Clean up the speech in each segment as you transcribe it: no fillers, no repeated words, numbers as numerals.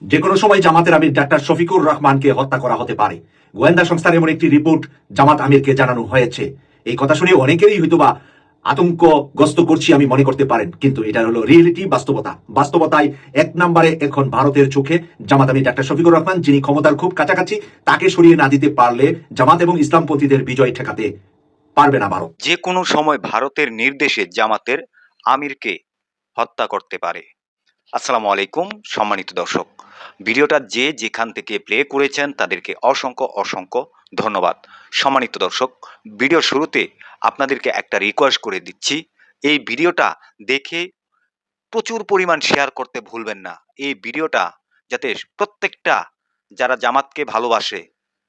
যে কোনো সময় জামাতের আমির ডাক্তার শফিকুর রহমানকে হত্যা করা হতে পারে। গোয়েন্দা সংস্থার এমন একটি রিপোর্ট জামাত আমিরকে জানানো হয়েছে। এই কথা শুনে অনেকেরই হয়তোবা আতঙ্কগ্রস্ত করছি আমি মনে করতে পারেন, কিন্তু এটা হলো রিয়েলিটি, বাস্তবতা। বাস্তবতায় এক নম্বরে এখন ভারতের চোখে জামাত আমির ডাক্তার শফিকুর রহমান, যিনি ক্ষমতার খুব কাছাকাছি, তাকে সরিয়ে না দিতে পারলে জামাত এবং ইসলামপন্থীদের বিজয় ঠেকাতে পারবে না ভারত। যে কোনো সময় ভারতের নির্দেশে জামাতের আমিরকে হত্যা করতে পারে। আসসালামু আলাইকুম সম্মানিত দর্শক, ভিডিওটা যে যেখান থেকে প্লে করেছেন তাদেরকে অসংখ্য অসংখ্য ধন্যবাদ। সম্মানিত দর্শক, ভিডিও শুরুতে আপনাদেরকে একটা রিকোয়েস্ট করে দিচ্ছি, এই ভিডিওটা দেখে প্রচুর পরিমাণ শেয়ার করতে ভুলবেন না। এই ভিডিওটা যাতে প্রত্যেকটা যারা জামাতকে ভালোবাসে,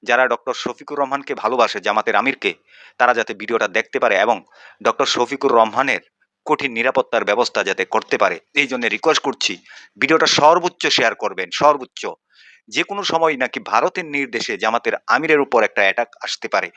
যারা ডক্টর শফিকুর রহমানকে ভালোবাসে, জামাতের আমিরকে, তারা যাতে ভিডিওটা দেখতে পারে এবং ডক্টর শফিকুর রহমানের কঠিন নিরাপত্তার ব্যবস্থা যাতে করতে পারে, এই জন্য রিকোয়েস্ট করছি ভিডিওটা সর্বোচ্চ শেয়ার করবেন। সর্বোচ্চ যে কোনো সময় নাকি ভারতের নির্দেশে জামাতের আমিরের উপর একটা অ্যাটাক আসতে পারে।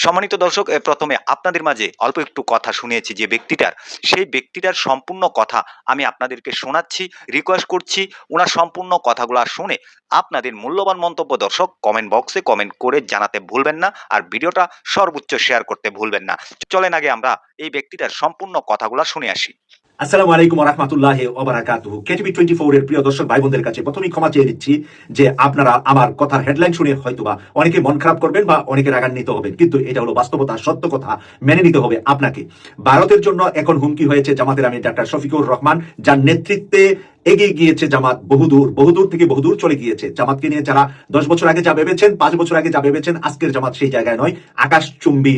সম্মানিত দর্শক, প্রথমে আপনাদের মাঝে অল্প একটু কথা শুনিয়েছি যে ব্যক্তিটার, সেই ব্যক্তিটার সম্পূর্ণ কথা আমি আপনাদেরকে শোনাচ্ছি। রিকোয়েস্ট করছি ওনার সম্পূর্ণ কথাগুলো শুনে আপনাদের মূল্যবান মন্তব্য দর্শক কমেন্ট বক্সে কমেন্ট করে জানাতে ভুলবেন না, আর ভিডিওটা সর্বোচ্চ শেয়ার করতে ভুলবেন না। চলেন আগে আমরা এই ব্যক্তিটার সম্পূর্ণ কথাগুলো শুনে আসি। আসসালামু আলাইকুম ওয়া রাহমাতুল্লাহি ওয়া বারাকাতুহু। কেটিভি 24 এর প্রিয় দর্শক ভাই বোনদের কাছে প্রথমেই ক্ষমা চেয়ে নিচ্ছি যে আপনারা আমার কথার হেডলাইন শুনে হয়তোবা অনেকে মন খারাপ করবেন বা অনেকে রাগান্বিত হবেন, কিন্তু এটা হলো বাস্তবতা, সত্য কথা, মেনে নিতে হবে আপনাকে। ভারতের জন্য এখন হুমকি হয়েছে জামাতের আমির ডাক্তার শফিকুর রহমান, যার নেতৃত্বে এগিয়ে গিয়েছে জামাত বহুদূর, বহুদূর থেকে বহুদূর চলে গিয়েছে। জামাতকে নিয়ে যারা 10 বছর আগে যা ভেবেছেন, 5 বছর আগে যা ভেবেছেন, আজকের জামাত সেই জায়গায় নয়। আকাশচুম্বী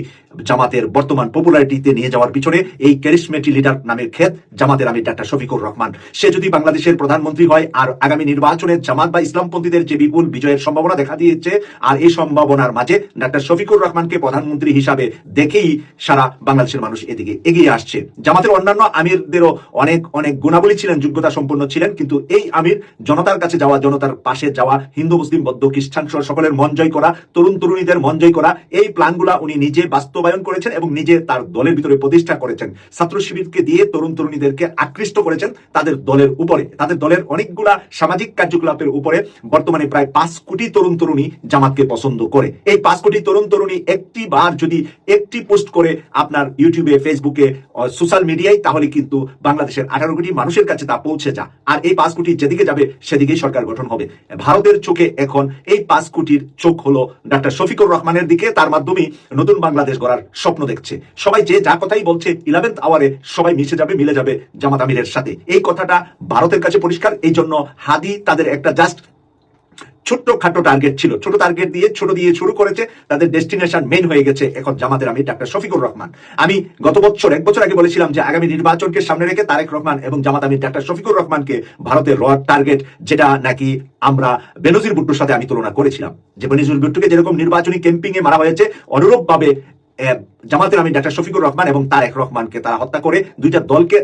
জামাতের বর্তমান পপুলারিটিতে নিয়ে যাওয়ার পিছনে এই ক্যারিসমেটিক লিডার নামের ক্ষেত জামাতের আমির ডাক্তার শফিকুর রহমান। সে যদি বাংলাদেশের প্রধানমন্ত্রী হয় আর আগামী নির্বাচনে জামাত বা ইসলামপন্থীদের যে বিপুল বিজয়ের সম্ভাবনা দেখা দিয়েছে, আর এই সম্ভাবনার মাঝে ডাক্তার শফিকুর রহমানকে প্রধানমন্ত্রী হিসাবে দেখেই সারা বাংলাদেশের মানুষ এদিকে এগিয়ে আসছে। জামাতের অন্যান্য আমিরদেরও অনেক অনেক গুণাবলী ছিলেন, যোগ্যতা সম্পন্ন ছিলেন, কিন্তু এই আমির জনতার কাছে যাওয়া, জনতার পাশে যাওয়া, হিন্দু মুসলিম বৌদ্ধ খ্রিস্টান সকলের মন জয় করা, তরুণ তরুণীদের মন জয় করা, এই প্ল্যানগুলা উনি নিজে বাস্তবায়ন করেছেন এবং নিজে তার দলের ভিতরে প্রতিষ্ঠা করেছেন। ছাত্র শিবিরকে দিয়ে তরুণ তরুণীদেরকে আকৃষ্ট করেছেন তাদের দলের উপরে, তাদের দলের অনেকগুলা সামাজিক কার্যকলাপের উপরে। বর্তমানে প্রায় 5 কোটি তরুণ তরুণী জামাতকে পছন্দ করে। এই 5 কোটি তরুণ তরুণী একটি বার যদি একটি পোস্ট করে আপনার ইউটিউবে, ফেসবুকে, সোশ্যাল মিডিয়ায়, তাহলে কিন্তু বাংলাদেশের 18 কোটি মানুষের কাছে তা পৌঁছে যায়। আর এই 5 কোটি যেদিকে যাবে সেদিকেই সরকার গঠন হবে। ভারতের চোখে এখন এই 5 কোটির চোখ হলো ডাক্তার শফিকুর রহমানের দিকে। তার মাধ্যমে নতুন বাংলাদেশ গড়ার স্বপ্ন দেখছে। সবাই যে যা কথাই বলছে, 11th আওয়ারে সবাই মিলে যাবে জামাত আমিরের সাথে। এই কথাটা ভারতের কাছে পরিষ্কার। এই জন্য হাদি তাদের একটা জাস্ট ছোট্ট খাটো টার্গেট ছিল, ছোট টার্গেট দিয়ে ছোট দিয়ে শুরু করেছে, তাদের ডেস্টিনেশন মেইন হয়ে গেছে এখন জামাতের আমির ডাক্তার শফিকুর রহমান। আমি গত বছর, 1 বছর আগে বলেছিলাম যে আগামী নির্বাচনকে সামনে রেখে তারেক রহমান এবং জামাত আমির ডাক্তার শফিকুর রহমানকে ভারতের র টার্গেট, যেটা নাকি আমরা বেনজির ভুট্টোর সাথে আমি তুলনা করেছিলাম, যে বেনজির ভুট্টোকে যেরকম নির্বাচনী ক্যাম্পিং এ মারা হয়েছে, অনুরূপভাবে জামাতের আমির ডাক্তার শফিকুর রহমান এবং তারেক রহমানকে তারা হত্যা করে দুইটা দলকে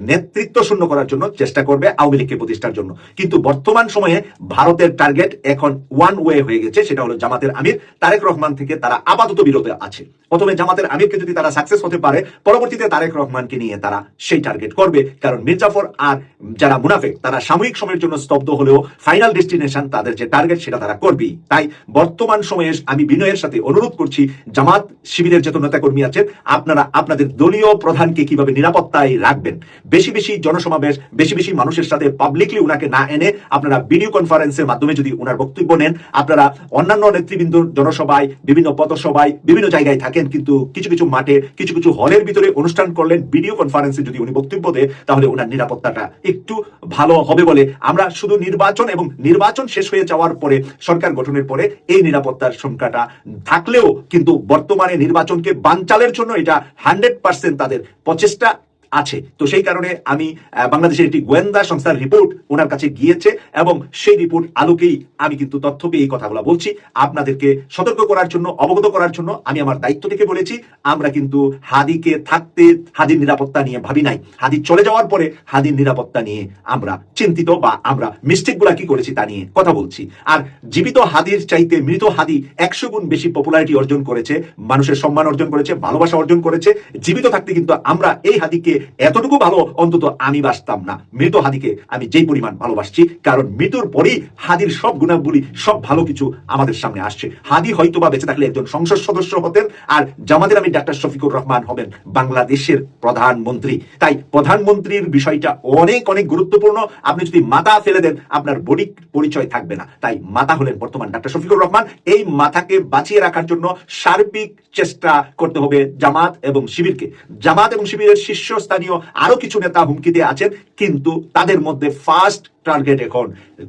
নেতৃত্ব শূন্য করার জন্য চেষ্টা করবে, আওয়ামী লীগকে প্রতিষ্ঠার জন্য। কিন্তু বর্তমান সময়ে ভারতের টার্গেট এখন ওয়ান ওয়ে হয়ে গেছে, সেটা হলো জামাতের আমির। তারেক রহমান থেকে তারা আপাতত বিরত আছে। প্রথমে জামাতের আমিরকে যদি তারা সাকসেস হতে পারে, পরবর্তীতে তারেক রহমানকে নিয়ে তারা সেই টার্গেট করবে। কারণ মির্জাফর আর যারা মুনাফেক, তারা সাময়িক সময়ের জন্য স্তব্ধ হলেও ফাইনাল ডেস্টিনেশন, তাদের যে টার্গেট, সেটা তারা করবেই। তাই বর্তমান সময়ে আমি বিনয়ের সাথে অনুরোধ করছি, জামাত শিবিরের যত নেতাকর্মী আছেন, আপনারা আপনাদের দলীয় প্রধানকে কিভাবে নিরাপত্তায় রাখবেন। বেশি বেশি জনসমাবেশ, বেশি বেশি মানুষের সাথে পাবলিকলি উনাকে না এনে আপনারা ভিডিও কনফারেন্সের মাধ্যমে যদি উনার বক্তব্য নেন, আপনারা অন্যান্য নেতৃবৃন্দ জনসভায়, বিভিন্ন পথসভায়, বিভিন্ন জায়গায় থাকেন, কিন্তু কিছু কিছু মাঠে, কিছু কিছু হলের ভিতরে অনুষ্ঠান করলেন, ভিডিও কনফারেন্সে যদি উনি বক্তব্য দেয়, তাহলে ওনার নিরাপত্তাটা একটু ভালো হবে বলে আমরা শুধু নির্বাচন এবং নির্বাচন শেষ হয়ে যাওয়ার পরে, সরকার গঠনের পরে এই নিরাপত্তার সংখ্যাটা থাকলেও, কিন্তু বর্তমানে নির্বাচনকে বানচালের জন্য এটা 100% তাদের প্রচেষ্টা আছে। তো সেই কারণে আমি বাংলাদেশের একটি গোয়েন্দা সংস্থার রিপোর্ট ওনার কাছে গিয়েছে এবং সেই রিপোর্ট আলোকেই আমি কিন্তু তথ্য পেয়ে এই কথাগুলো বলছি, আপনাদেরকে সতর্ক করার জন্য, অবগত করার জন্য। আমি আমার দায়িত্ব থেকে বলেছি, আমরা কিন্তু হাদিকে থাকতে হাদির নিরাপত্তা নিয়ে ভাবি নাই। হাদি চলে যাওয়ার পরে হাদির নিরাপত্তা নিয়ে আমরা চিন্তিত, বা আমরা মিস্টেকগুলা কি করেছি তা নিয়ে কথা বলছি। আর জীবিত হাদির চাইতে মৃত হাদি 100 গুণ বেশি পপুলারিটি অর্জন করেছে, মানুষের সম্মান অর্জন করেছে, ভালোবাসা অর্জন করেছে। জীবিত থাকতে কিন্তু আমরা এই হাদিকে এতটুকু ভালো অন্তত আমি বাসতাম না। মৃত হাদিকে আমি যেই পরিমাণ ভালোবাসছি, কারণ মৃত্যুর পরেই হাদির সব গুণাবলী, সব ভালো কিছু আমাদের সামনে আসছে। হাদি হয়তোবা বেঁচে থাকলে একজন সংসদ সদস্য হতেন, আর জামাতের আমির ডাক্তার শফিকুর রহমান হবেন বাংলাদেশের প্রধানমন্ত্রী। তাই প্রধানমন্ত্রীর বিষয়টা অনেক অনেক গুরুত্বপূর্ণ। আপনি যদি মাথা ফেলে দেন, আপনার বডি পরিচয় থাকবে না। তাই মাথা হলেন বর্তমান ডাক্তার শফিকুর রহমান। এই মাথাকে বাঁচিয়ে রাখার জন্য সার্বিক চেষ্টা করতে হবে জামাত এবং শিবিরকে। জামাত এবং শিবিরের শীর্ষস্থানীয় আরো কিছু নেতা হুমকিতে আছেন, কিন্তু তাদের মধ্যে ফার্স্ট টার্গেট এখন,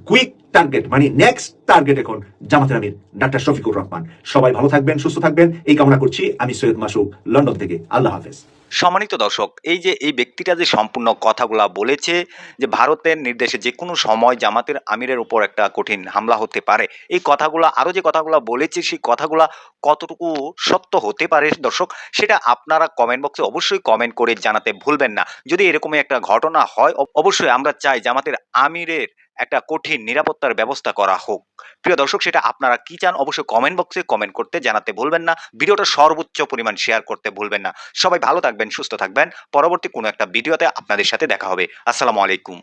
কুইক টার্গেট, মানে নেক্সট টার্গেট এখন জামাতের আমির ডাক্তার শফিকুর রহমান। সবাই ভালো থাকবেন, সুস্থ থাকবেন, এই কামনা করছি। আমি সৈয়দ মাসুক, লন্ডন থেকে। আল্লাহ হাফেজ। সম্মানিত দর্শক, এই যে এই ব্যক্তিটা যে সম্পূর্ণ কথাগুলা বলেছে যে ভারতের নির্দেশে যে কোনো সময় জামাতের আমিরের উপর একটা কঠিন হামলা হতে পারে, এই কথাগুলা আরো যে কথাগুলা বলেছে সেই কথাগুলা কতটুকু সত্য হতে পারে দর্শক, সেটা আপনারা কমেন্ট বক্সে অবশ্যই কমেন্ট করে জানাতে ভুলবেন না। যদি এরকমই একটা ঘটনা হয়, অবশ্যই আমরা চাই জামাতের আমিরের একটা কঠিন নিরাপত্তার ব্যবস্থা করা হোক। প্রিয় দর্শক, সেটা আপনারা কি চান অবশ্যই কমেন্ট বক্সে কমেন্ট করতে জানাতে ভুলবেন না। ভিডিওটা সর্বোচ্চ পরিমাণ শেয়ার করতে ভুলবেন না। সবাই ভালো থাকবেন, সুস্থ থাকবেন। পরবর্তী কোনো একটা ভিডিওতে আপনাদের সাথে দেখা হবে। আসসালামু আলাইকুম।